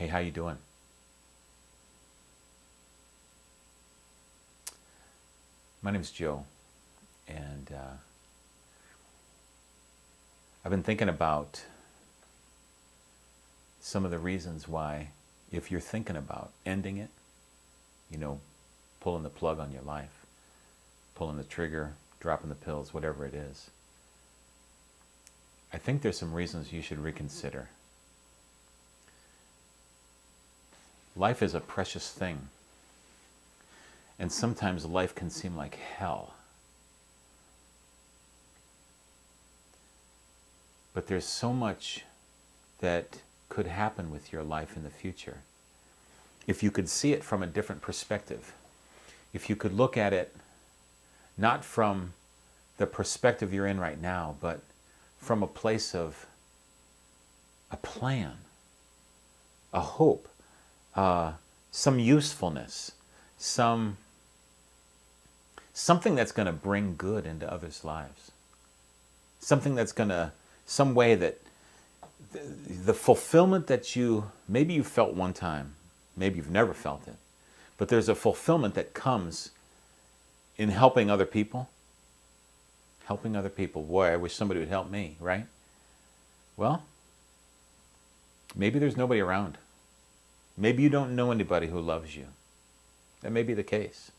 Hey, how you doing? My name's Joe, and I've been thinking about some of the reasons why, if you're thinking about ending it, you know, pulling the plug on your life, pulling the trigger, dropping the pills, whatever it is, I think there's some reasons you should reconsider. Life is a precious thing, and sometimes life can seem like hell. But there's so much that could happen with your life in the future. If you could see it from a different perspective, if you could look at it not from the perspective you're in right now, but from a place of a plan, a hope, some usefulness, something that's going to bring good into others' lives, something that's going to, some way that the fulfillment that maybe you felt one time, maybe you've never felt it, but there's a fulfillment that comes in helping other people. Helping other people. Boy, I wish somebody would help me, right? Well, maybe there's nobody around. Maybe you don't know anybody who loves you. That may be the case.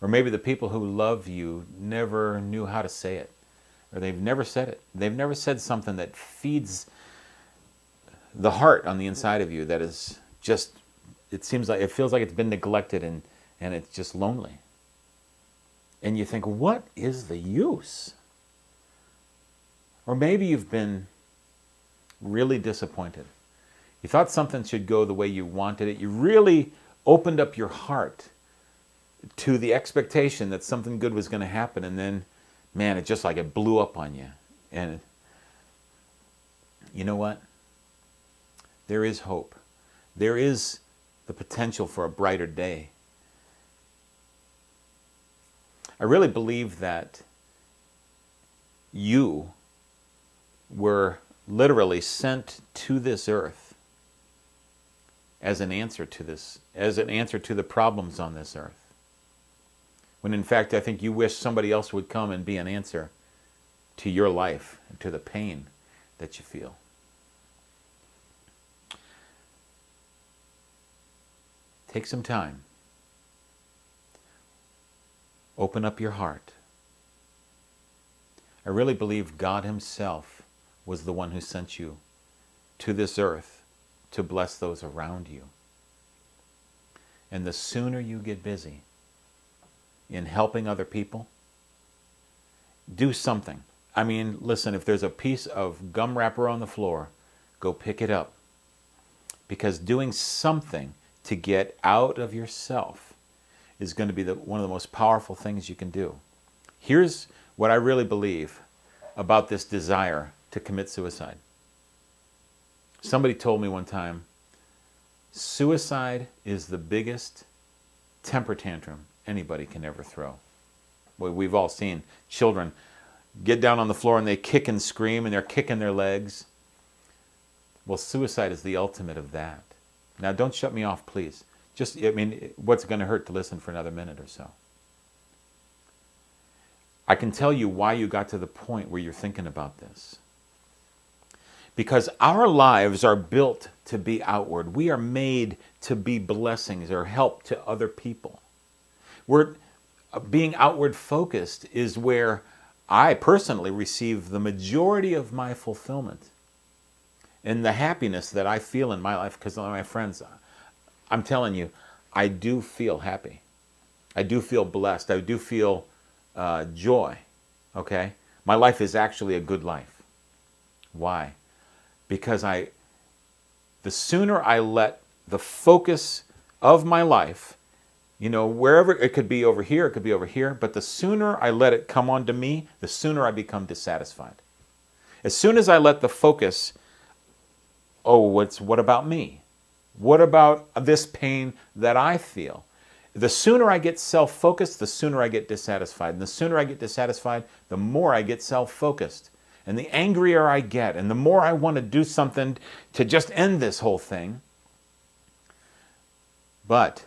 Or maybe the people who love you never knew how to say it. Or they've never said it. They've never said something that feeds the heart on the inside of you that is just, it feels like it's been neglected and it's just lonely. And you think, what is the use? Or maybe you've been really disappointed. You thought something should go the way you wanted it. You really opened up your heart to the expectation that something good was going to happen, and then, man, it just like it blew up on you. And you know what? There is hope. There is the potential for a brighter day. I really believe that you were literally sent to this earth as an answer to the problems on this earth. When in fact, I think you wish somebody else would come and be an answer to your life and to the pain that you feel. Take some time. Open up your heart. I really believe God Himself was the one who sent you to this earth to bless those around you. And the sooner you get busy in helping other people, do something. I mean, listen, if there's a piece of gum wrapper on the floor, go pick it up. Because doing something to get out of yourself is going to be one of the most powerful things you can do. Here's what I really believe about this desire to commit suicide. Somebody told me one time, suicide is the biggest temper tantrum anybody can ever throw. Well, we've all seen children get down on the floor and they kick and scream and they're kicking their legs. Well, suicide is the ultimate of that. Now, don't shut me off, please. What's it going to hurt to listen for another minute or so? I can tell you why you got to the point where you're thinking about this. Because our lives are built to be outward. We are made to be blessings or help to other people. Being outward focused is where I personally receive the majority of my fulfillment and the happiness that I feel in my life. Because my friends, I'm telling you, I do feel happy. I do feel blessed. I do feel joy. Okay? My life is actually a good life. Why? Because the sooner I let the focus of my life, wherever, it could be over here, it could be over here, but the sooner I let it come onto me, the sooner I become dissatisfied. As soon as I let the focus, what about me? What about this pain that I feel? The sooner I get self-focused, the sooner I get dissatisfied. And the sooner I get dissatisfied, the more I get self-focused. And the angrier I get, and the more I want to do something to just end this whole thing. But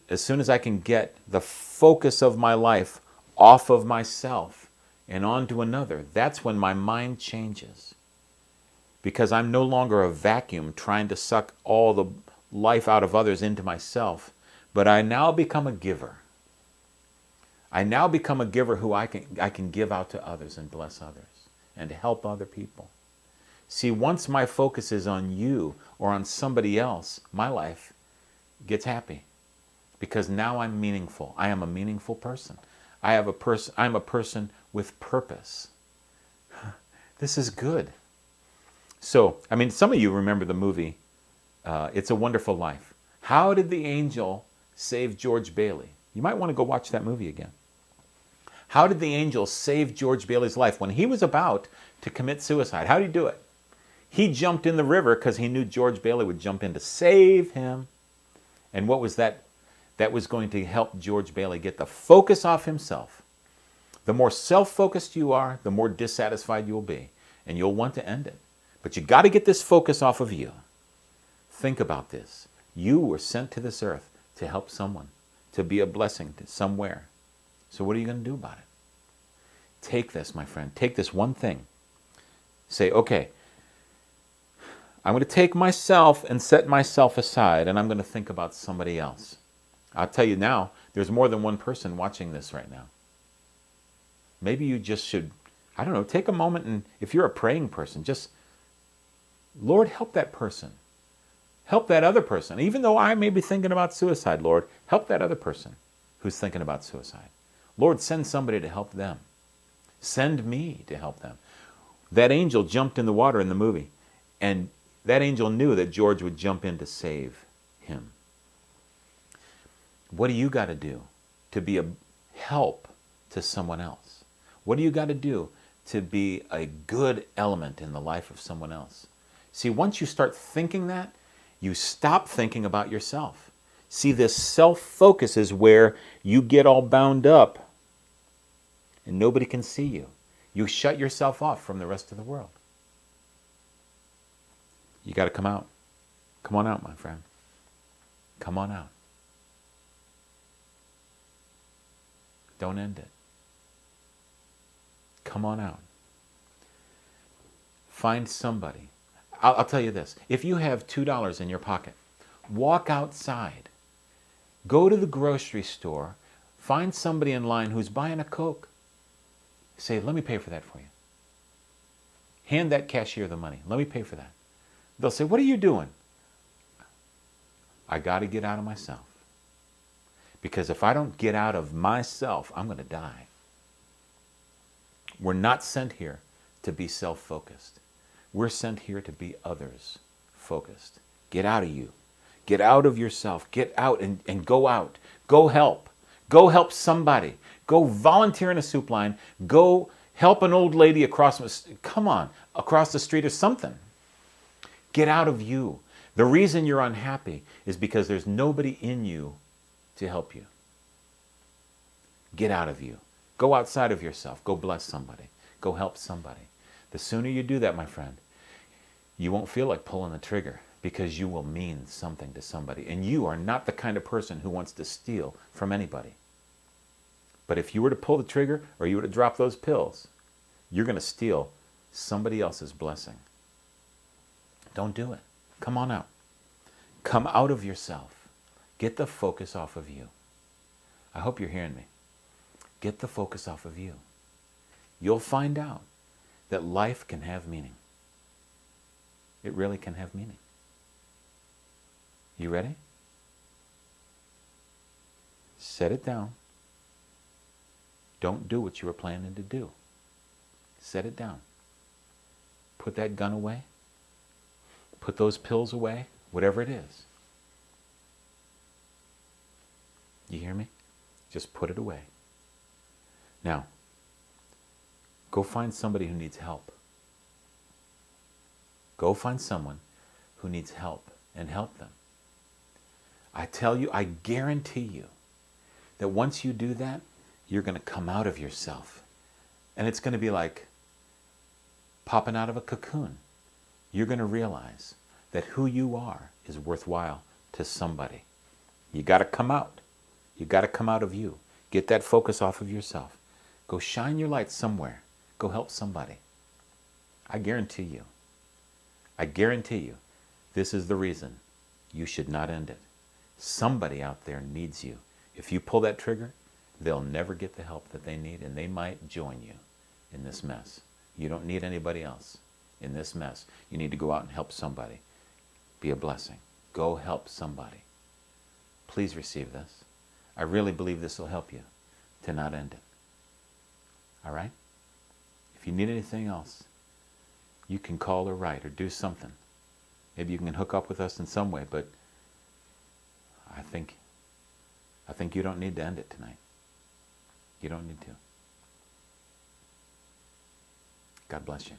as soon as I can get the focus of my life off of myself and onto another, that's when my mind changes. Because I'm no longer a vacuum trying to suck all the life out of others into myself, but I now become a giver. I now become a giver who I can give out to others and bless others and help other people. See, once my focus is on you or on somebody else, my life gets happy. Because now I'm meaningful. I am a meaningful person. I'm a person with purpose. This is good. So, I mean, some of you remember the movie, It's a Wonderful Life. How did the angel save George Bailey? You might want to go watch that movie again. How did the angel save George Bailey's life when he was about to commit suicide? How did he do it? He jumped in the river because he knew George Bailey would jump in to save him. And what was that? That was going to help George Bailey get the focus off himself. The more self-focused you are, the more dissatisfied you'll be. And you'll want to end it. But you got to get this focus off of you. Think about this. You were sent to this earth to help someone, to be a blessing to somewhere. So what are you going to do about it? Take this, my friend. Take this one thing. Say, okay, I'm going to take myself and set myself aside, and I'm going to think about somebody else. I'll tell you now, there's more than one person watching this right now. Maybe you just should, I don't know, take a moment and if you're a praying person, just, Lord, help that person. Help that other person. Even though I may be thinking about suicide, Lord, help that other person who's thinking about suicide. Lord, send somebody to help them. Send me to help them. That angel jumped in the water in the movie, and that angel knew that George would jump in to save him. What do you got to do to be a help to someone else? What do you got to do to be a good element in the life of someone else? See, once you start thinking that, you stop thinking about yourself. See, this self-focus is where you get all bound up and nobody can see you. You shut yourself off from the rest of the world. You got to come out. Come on out, my friend. Come on out. Don't end it. Come on out. Find somebody. I'll tell you this. If you have $2 in your pocket, walk outside. Go to the grocery store. Find somebody in line who's buying a Coke. Say, let me pay for that for you. Hand that cashier the money. Let me pay for that. They'll say, what are you doing? I got to get out of myself. Because if I don't get out of myself, I'm going to die. We're not sent here to be self-focused. We're sent here to be others-focused. Get out of you. Get out of yourself. Get out and go out. Go help. Go help somebody. Go volunteer in a soup line. Go help an old lady across the street or something. Get out of you. The reason you're unhappy is because there's nobody in you to help you. Get out of you. Go outside of yourself. Go bless somebody. Go help somebody. The sooner you do that, my friend, you won't feel like pulling the trigger because you will mean something to somebody. And you are not the kind of person who wants to steal from anybody. But if you were to pull the trigger or you were to drop those pills, you're going to steal somebody else's blessing. Don't do it. Come on out. Come out of yourself. Get the focus off of you. I hope you're hearing me. Get the focus off of you. You'll find out that life can have meaning. It really can have meaning. You ready? Set it down. Don't do what you were planning to do. Set it down. Put that gun away. Put those pills away. Whatever it is. You hear me? Just put it away. Now, go find somebody who needs help. Go find someone who needs help and help them. I tell you, I guarantee you that once you do that, you're going to come out of yourself And it's going to be like popping out of a cocoon. You're going to realize that who you are is worthwhile to somebody. You got to come out. You got to come out of you. Get that focus off of yourself. Go shine your light somewhere. Go help somebody. I guarantee you, this is the reason you should not end it. Somebody out there needs you. If you pull that trigger, they'll never get the help that they need, and they might join you in this mess. You don't need anybody else in this mess. You need to go out and help somebody. Be a blessing. Go help somebody. Please receive this. I really believe this will help you to not end it. All right? If you need anything else, you can call or write or do something. Maybe you can hook up with us in some way, but I think you don't need to end it tonight. You don't need to. God bless you.